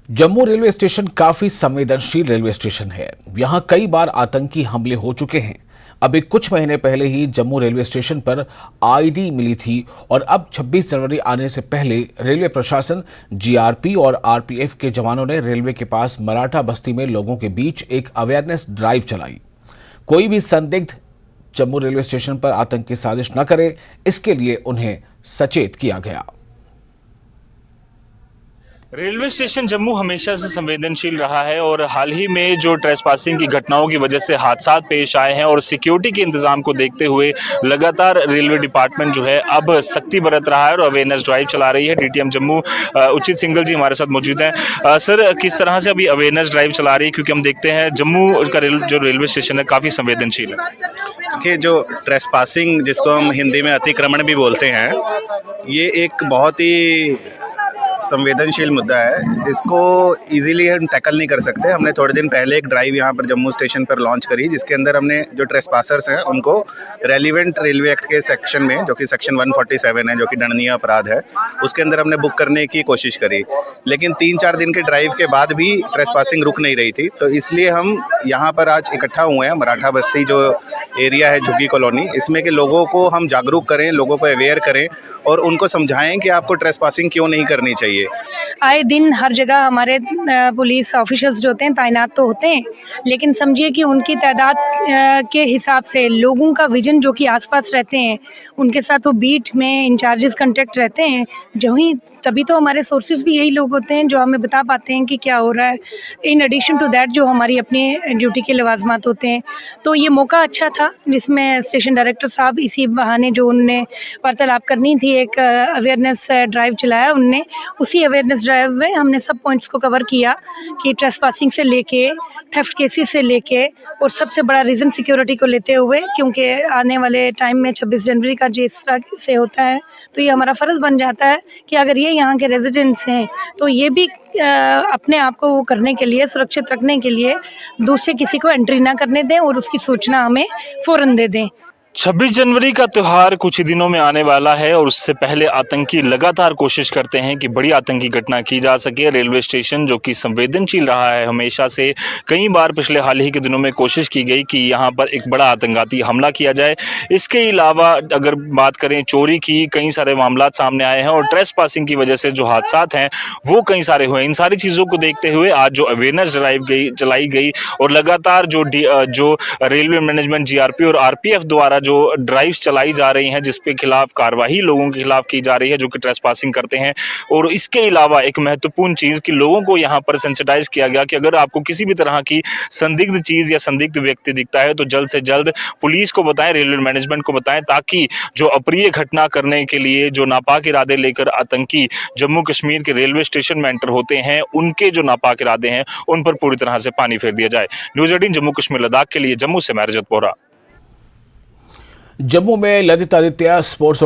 Jammu railway station काफी संवेदनशील railway station है। यहाँ कई बार आतंकी हमले हो चुके हैं। अभी कुछ महीने पहले ही जम्मू रेलवे स्टेशन पर आईडी मिली थी और अब 26 जनवरी आने से पहले रेलवे प्रशासन, जीआरपी और आरपीएफ के जवानों ने रेलवे के पास मराठा बस्ती में लोगों के बीच एक अवेयरनेस ड्राइव चलाई। कोई भी संदिग्ध जम्मू रेलवे स्टेशन पर आतंकी साजिश न करे, इसके लिए उन्हें सचेत किया गया। रेलवे स्टेशन जम्मू हमेशा से संवेदनशील रहा है और हाल ही में जो ट्रेसपासिंग की घटनाओं की वजह से हादसा पेश आए हैं और सिक्योरिटी के इंतजाम को देखते हुए लगातार रेलवे डिपार्टमेंट जो है अब सख्ती बरत रहा है और अवेयरनेस ड्राइव चला रही है। डीटीएम जम्मू उचित सिंघल जी हमारे साथ मौजूद हैं। सर, किस तरह से अभी अवेयरनेस ड्राइव चला रही है, क्योंकि हम देखते हैं जम्मू का जो रेलवे स्टेशन है काफ़ी संवेदनशील है। देखिए, जो ट्रेसपासिंग जिसको हम हिंदी में अतिक्रमण भी बोलते हैं, ये एक बहुत ही संवेदनशील मुद्दा है। इसको इजीली हम टैकल नहीं कर सकते। हमने थोड़े दिन पहले एक ड्राइव यहाँ पर जम्मू स्टेशन पर लॉन्च करी, जिसके अंदर हमने जो ट्रेसपासर्स हैं उनको रेलिवेंट रेलवे एक्ट के सेक्शन में, जो कि सेक्शन 147 है, जो कि दंडनीय अपराध है, उसके अंदर हमने बुक करने की कोशिश करी। लेकिन 3-4 दिन के ड्राइव के बाद भी ट्रेसपासिंग रुक नहीं रही थी, तो इसलिए हम यहाँ पर आज इकट्ठा हुए हैं। मराठा बस्ती जो एरिया है, झुग्गी कॉलोनी, इसमें के लोगों को हम जागरूक करें, लोगों को अवेयर करें और उनको समझाएं कि आपको ट्रेसपासिंग क्यों नहीं करनी चाहिए। आए दिन हर जगह हमारे पुलिस ऑफिसर्स जो होते हैं तैनात तो होते हैं, लेकिन समझिए कि उनकी तादाद के हिसाब से लोगों का विजन जो कि आसपास रहते हैं उनके साथ वो बीट में इंचार्जेस कांटेक्ट रहते हैं, जो ही तभी तो हमारे सोर्सेज भी यही लोग होते हैं जो हमें बता पाते हैं कि क्या हो रहा है। इन एडिशन टू दैट जो हमारी अपनी ड्यूटी के लवाजमात होते हैं, तो ये मौका अच्छा था जिसमें स्टेशन डायरेक्टर साहब इसी बहाने जो उनने वार्तालाप करनी थी, एक अवेयरनेस ड्राइव चलाया उनने। उसी अवेयरनेस ड्राइव में हमने सब पॉइंट्स को कवर किया कि ट्रेसपासिंग से लेके थेफ्ट केसेस से लेके और सबसे बड़ा रीज़न सिक्योरिटी को लेते हुए, क्योंकि आने वाले टाइम में 26 जनवरी का जिस तरह से होता है, तो ये हमारा फ़र्ज़ बन जाता है कि अगर ये यहाँ के रेजिडेंट्स हैं तो ये भी अपने आप को वो करने के लिए, सुरक्षित रखने के लिए दूसरे किसी को एंट्री ना करने दें और उसकी सूचना हमें फ़ौरन दे दें। 26 जनवरी का त्यौहार कुछ ही दिनों में आने वाला है और उससे पहले आतंकी लगातार कोशिश करते हैं कि बड़ी आतंकी घटना की जा सके। रेलवे स्टेशन जो कि संवेदनशील रहा है हमेशा से, कई बार पिछले हाल ही के दिनों में कोशिश की गई कि यहाँ पर एक बड़ा आतंकवादी हमला किया जाए। इसके अलावा अगर बात करें चोरी की, कई सारे मामला सामने आए हैं और ट्रेसपासिंग की वजह से जो हादसा हैं वो कई सारे हुए। इन सारी चीज़ों को देखते हुए आज जो अवेयरनेस ड्राइव चलाई गई और लगातार जो रेलवे मैनेजमेंट, जीआरपी और आरपीएफ द्वारा जो ड्राइव्स चलाई जा रही हैं, जिसके खिलाफ कार्रवाई लोगों के खिलाफ की जा रही है जो कि ट्रेसपासिंग करते हैं। और इसके अलावा एक महत्वपूर्ण चीज़ कि लोगों को यहाँ पर सेंसिटाइज किया गया कि अगर आपको किसी भी तरह की संदिग्ध चीज़ या संदिग्ध व्यक्ति दिखता है तो जल्द से जल्द पुलिस को बताएं, रेलवे मैनेजमेंट को बताएं, ताकि जो अप्रिय घटना करने के लिए जो नापाक इरादे लेकर आतंकी जम्मू कश्मीर के रेलवे स्टेशन में एंटर होते हैं, उनके जो नापाक इरादे हैं उन पर पूरी तरह से पानी फेर दिया जाए। न्यूज़ 18 जम्मू कश्मीर लद्दाख के लिए जम्मू से मैं रजत बोरा। जम्मू में ललित आदित्य स्पोर्ट्स